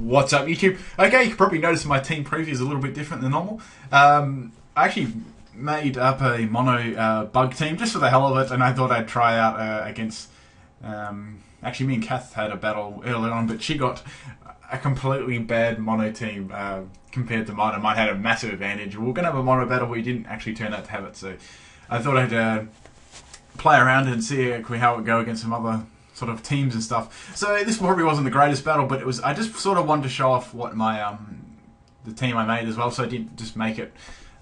What's up, YouTube? Okay, you can probably notice my team preview is a little bit different than normal. I actually made up a mono bug team just for the hell of it, and I thought I'd try out against... actually, me and Kath had a battle early on, but she got a completely bad mono team compared to mine, and mine had a massive advantage. We were going to have a mono battle, but we didn't actually turn out to have it, so I thought I'd play around and see how it would go against some other sort of teams and stuff. So this probably wasn't the greatest battle, but it was. I just sort of wanted to show off what my the team I made as well, so I didn't just make it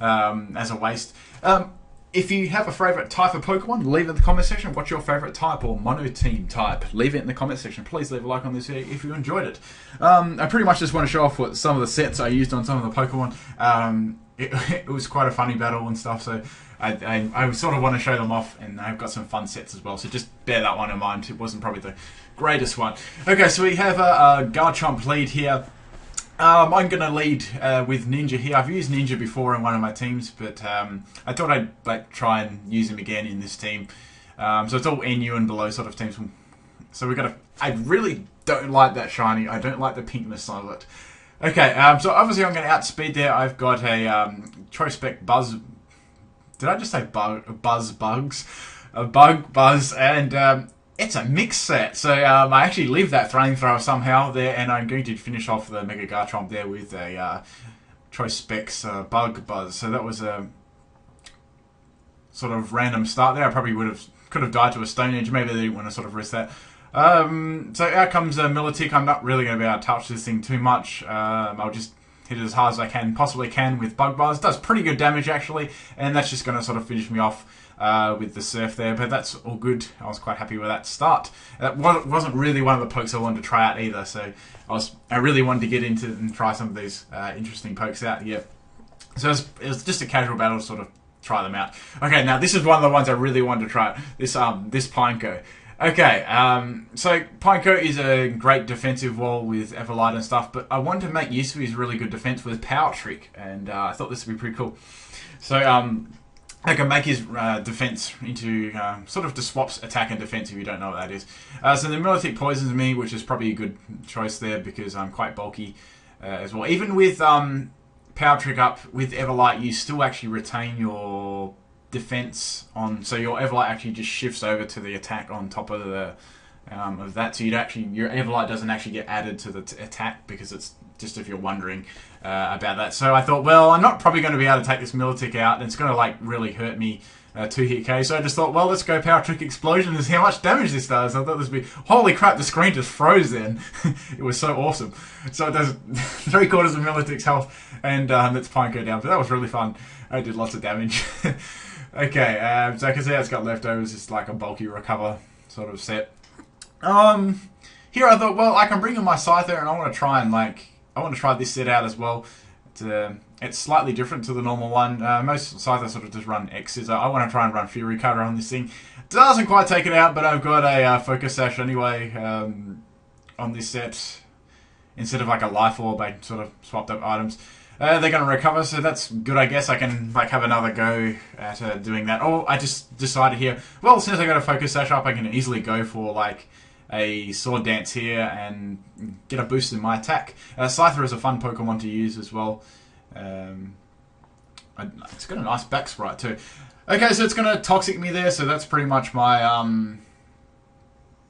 as a waste. If you have a favourite type of Pokemon, leave it in the comment section. What's your favourite type or mono team type? Leave it in the comment section. Please leave a like on this video if you enjoyed it. I pretty much just want to show off what some of the sets I used on some of the Pokemon. It was quite a funny battle and stuff, so I sort of want to show them off, and I've got some fun sets as well, so just bear that one in mind. It wasn't probably the greatest one. Okay, so we have a Garchomp lead here. I'm going to lead with Ninja here. I've used Ninja before in one of my teams, but I thought I'd try and use him again in this team. So it's all NU and below sort of teams. So we've got a... I really don't like that shiny. I don't like the pinkness of it. Okay, so obviously I'm going to outspeed there. I've got a Choice Spec Buzz... Did I just say Buzz Bugs? A Bug Buzz, and it's a mix set. So I actually leave that Flamethrower somehow there, and I'm going to finish off the Mega Garchomp there with a Choice Specs Bug Buzz. So that was a sort of random start there. I probably could have died to a Stone Edge. Maybe they didn't want to sort of risk that. So out comes Milotic. I'm not really going to be able to touch this thing too much. I'll just hit it as hard as I possibly can with Bug Buzz. Does pretty good damage actually, and that's just going to sort of finish me off with the Surf there, but that's all good. I was quite happy with that start. That wasn't really one of the pokes I wanted to try out either, so I really wanted to get into and try some of these interesting pokes out here. So it was just a casual battle to sort of try them out. Okay, now this is one of the ones I really wanted to try out. This Pineco. Okay, so Pineco is a great defensive wall with Everlight and stuff, but I wanted to make use of his really good defense with Power Trick, and I thought this would be pretty cool. So I can make his defense into sort of just swaps attack and defense if you don't know what that is. So the Milotic poisons me, which is probably a good choice there because I'm quite bulky as well. Even with Power Trick up with Everlight, you still actually retain your defense on, so your Everlight actually just shifts over to the attack on top of the of that. So your Everlight doesn't actually get added to the attack because it's just if you're wondering about that. So I thought, well, I'm not probably going to be able to take this Milotic out, and it's going to like really hurt me 2-hit K. So I just thought, well, let's go Power Trick Explosion and see how much damage this does. I thought this would be, holy crap, the screen just froze then. It was so awesome. So it does 3/4 of Milotic's health, and lets Pineco down. But that was really fun. I did lots of damage. Okay, so I can see how it's got leftovers. It's like a bulky recover sort of set. Here I thought, well, I can bring in my Scyther, and I want to try and I want to try this set out as well. It's slightly different to the normal one. Most Scyther sort of just run X Scissor. I want to try and run Fury Cutter on this thing. Doesn't quite take it out, but I've got a Focus Sash anyway on this set. Instead of like a Life Orb, I sort of swapped up items. They're going to recover, so that's good, I guess. I can have another go at doing that. Or I just decided here, well, since I got a Focus Sash up, I can easily go for a Sword Dance here and get a boost in my attack. Scyther is a fun Pokemon to use as well. It's got a nice back sprite too. Okay, so it's going to Toxic me there, so that's pretty much my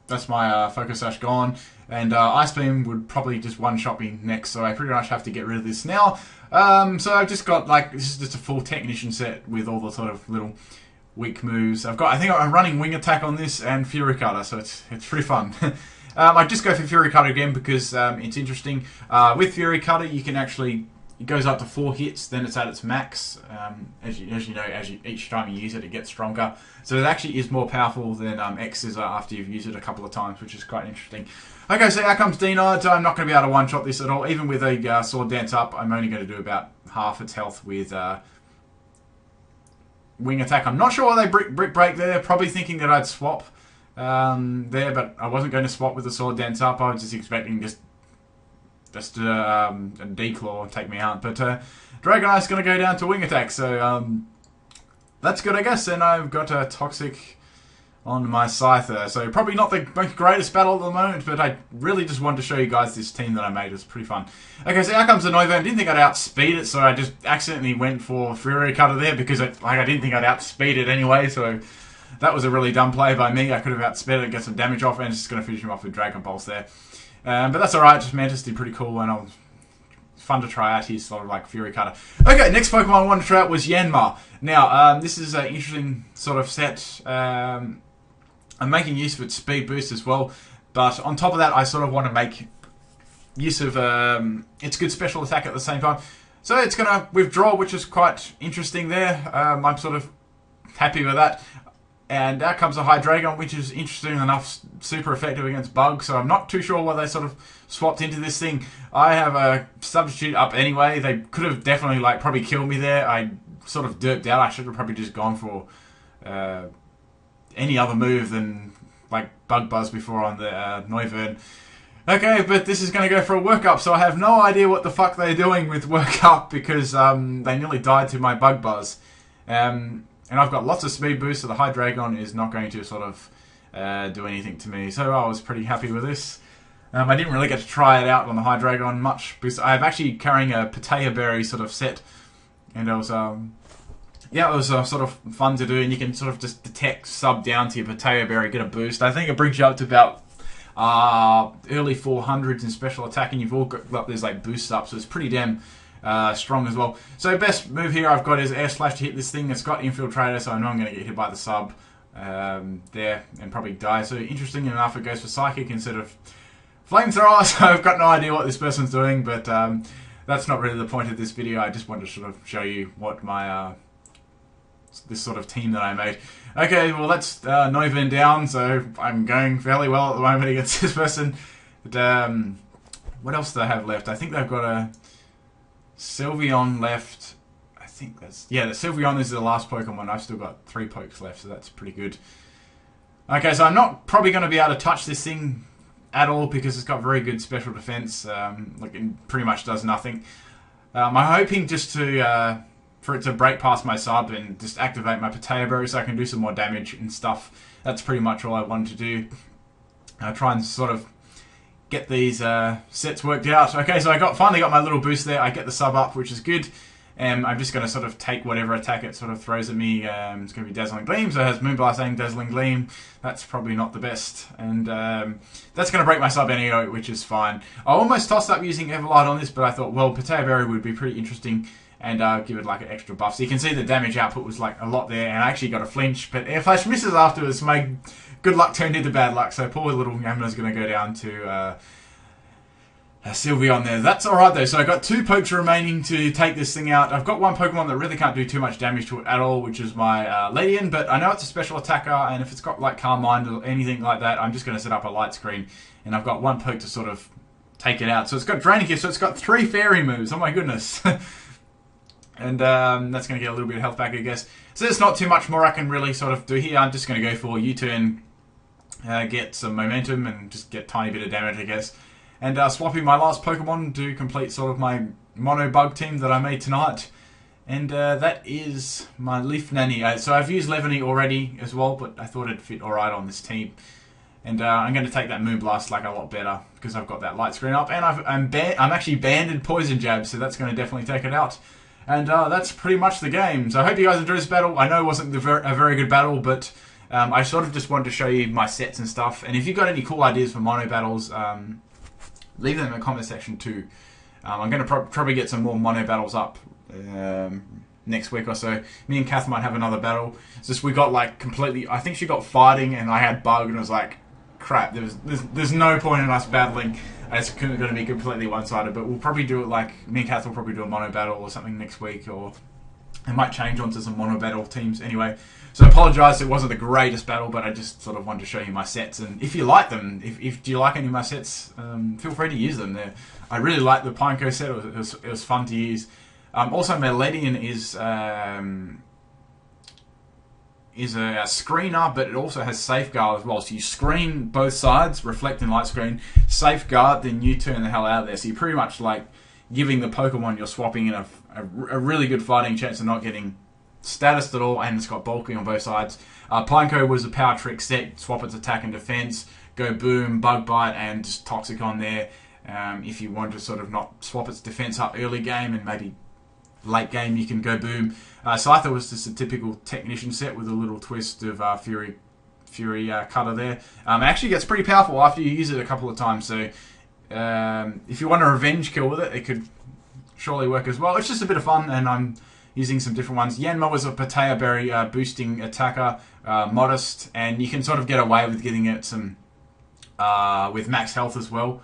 Focus Sash gone. And Ice Beam would probably just one-shot me next, so I pretty much have to get rid of this now. So I've just got this is just a full Technician set with all the sort of little weak moves. I think I'm running Wing Attack on this and Fury Cutter, so it's pretty fun. I just go for Fury Cutter again because it's interesting. With Fury Cutter, you can actually, it goes up to 4 hits, then it's at its max. As you know, each time you use it, it gets stronger. So it actually is more powerful than X Scissor after you've used it a couple of times, which is quite interesting. Okay, so out comes Denied. I'm not going to be able to one-shot this at all. Even with a Sword Dance up, I'm only going to do about half its health with Wing Attack. I'm not sure why they Brick Break there. Probably thinking that I'd swap there, but I wasn't going to swap with the Sword Dance up. I was just expecting just a Declaw and take me out. But Dragonite's going to go down to Wing Attack, so that's good, I guess. And I've got a Toxic on my Scyther. So probably not the greatest battle at the moment, but I really just wanted to show you guys this team that I made. It's pretty fun. Okay, so out comes the Noivern. Didn't think I'd outspeed it, so I just accidentally went for Fury Cutter there because I didn't think I'd outspeed it anyway, so that was a really dumb play by me. I could have outsped it and get some damage off, and it's just going to finish him off with Dragon Pulse there. But that's alright, just Mantis did pretty cool, and it's fun to try out. He's sort of like Fury Cutter. Okay, next Pokemon I wanted to try out was Yanma. Now, this is an interesting sort of set. I'm making use of its speed boost as well, but on top of that, I sort of want to make use of its good special attack at the same time. So it's going to withdraw, which is quite interesting there. I'm sort of happy with that. And out comes a Hydreigon, which is interesting enough, super effective against bugs. So I'm not too sure why they sort of swapped into this thing. I have a substitute up anyway. They could have definitely probably killed me there. I sort of derped out. I should have probably just gone for any other move than Bug Buzz before on the Noivern. Okay, but this is going to go for a workup, so I have no idea what the fuck they're doing with workup because they nearly died to my Bug Buzz. And I've got lots of speed boost, so the Hydreigon is not going to sort of do anything to me. So I was pretty happy with this. I didn't really get to try it out on the Hydreigon much because I'm actually carrying a Patea Berry sort of set, and it was yeah, it was sort of fun to do, and you can sort of just detect sub down to your Patea Berry, get a boost. I think it brings you up to about early 400s in special attack, and you've all got these boosts up, so it's pretty damn strong as well. So best move here I've got is Air Slash to hit this thing. It's got Infiltrator, so I know I'm going to get hit by the sub there and probably die. So interesting enough, it goes for Psychic instead of Flamethrower, so I've got no idea what this person's doing, but that's not really the point of this video. I just wanted to sort of show you what my this sort of team that I made. Okay, well that's Noivern down, so I'm going fairly well at the moment against this person. But what else do they have left? I think they've got a Sylveon left. I think that's... yeah, the Sylveon is the last Pokemon. I've still got 3 pokes left, so that's pretty good. Okay, so I'm not probably going to be able to touch this thing at all because it's got very good special defense. It pretty much does nothing. I'm hoping just to... for it to break past my sub and just activate my Patea Berry so I can do some more damage and stuff. That's pretty much all I wanted to do. Try and sort of get these sets worked out. Okay, so I finally got my little boost there. I get the sub up, which is good. And I'm just going to sort of take whatever attack it sort of throws at me. It's going to be Dazzling Gleam, so it has Moonblast and Dazzling Gleam. That's probably not the best. And that's going to break my sub anyway, which is fine. I almost tossed up using Everlight on this, but I thought, well, Patea Berry would be pretty interesting and give it an extra buff. So you can see the damage output was a lot there, and I actually got a flinch, but Air Flash misses afterwards. My good luck turned into bad luck, so poor little Yamna's going to go down to Sylveon there. That's alright though, so I got 2 pokes remaining to take this thing out. I've got one Pokemon that really can't do too much damage to it at all, which is my Ladian, but I know it's a special attacker, and if it's got Calm Mind or anything like that, I'm just going to set up a light screen, and I've got 1 poke to sort of take it out. So it's got Draining Kiss, so it's got 3 fairy moves. Oh my goodness. And that's going to get a little bit of health back, I guess. So there's not too much more I can really sort of do here. I'm just going to go for U-turn, get some momentum, and just get a tiny bit of damage, I guess. And swapping my last Pokemon to complete sort of my mono bug team that I made tonight. And that is my Leaf Nanny. So I've used Levany already as well, but I thought it'd fit alright on this team. And I'm going to take that Moonblast a lot better because I've got that light screen up. And I'm actually banded Poison Jab, so that's going to definitely take it out. And that's pretty much the game. So I hope you guys enjoyed this battle. I know it wasn't a very good battle, but I sort of just wanted to show you my sets and stuff. And if you've got any cool ideas for mono battles, leave them in the comment section too. I'm going to probably get some more mono battles up next week or so. Me and Kath might have another battle. It's just we got completely... I think she got fighting and I had bug and it was crap. There's no point in us battling. It's going to be completely one-sided, but we'll probably do it me and Kath will probably do a mono battle or something next week, or it might change onto some mono battle teams anyway. So I apologise, it wasn't the greatest battle, but I just sort of wanted to show you my sets, and if you like them, if do you like any of my sets, feel free to use them. I really like the Pineco set, it was fun to use. Also, Melodian is a screener, but it also has Safeguard as well. So you screen both sides, reflect and light screen, Safeguard, then you turn the hell out of there. So you're pretty much giving the Pokemon you're swapping in a really good fighting chance of not getting status at all, and it's got bulky on both sides. Pineco was a power trick set, swap its attack and defense, go boom, bug bite, and just toxic on there. If you want to sort of not swap its defense up early game and maybe late game, you can go boom. Scyther was just a typical technician set with a little twist of Fury Cutter there. It actually gets pretty powerful after you use it a couple of times, so if you want a revenge kill with it, it could surely work as well. It's just a bit of fun, and I'm using some different ones. Yanma was a Patea Berry boosting attacker, modest, and you can sort of get away with getting it some with max health as well.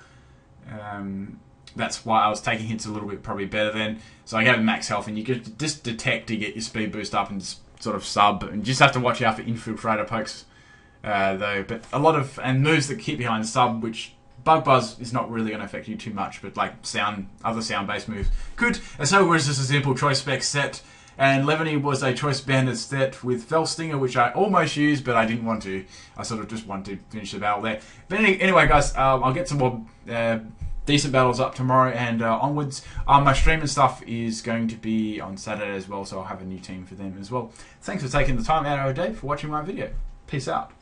That's why I was taking hits a little bit probably better then. So I gave it max health, and you could just detect to get your speed boost up and just sort of sub, and just have to watch out for infiltrator pokes though. But a lot of moves that keep behind sub, which Bug Buzz is not really going to affect you too much, but like other sound-based moves could. And so it was just a simple choice spec set. And Levany was a choice banded set with Fell Stinger, which I almost used, but I didn't want to. I sort of just wanted to finish the battle there. But anyway, guys, I'll get some more decent battles up tomorrow and onwards. My stream and stuff is going to be on Saturday as well, so I'll have a new team for them as well. Thanks for taking the time out of your day for watching my video. Peace out.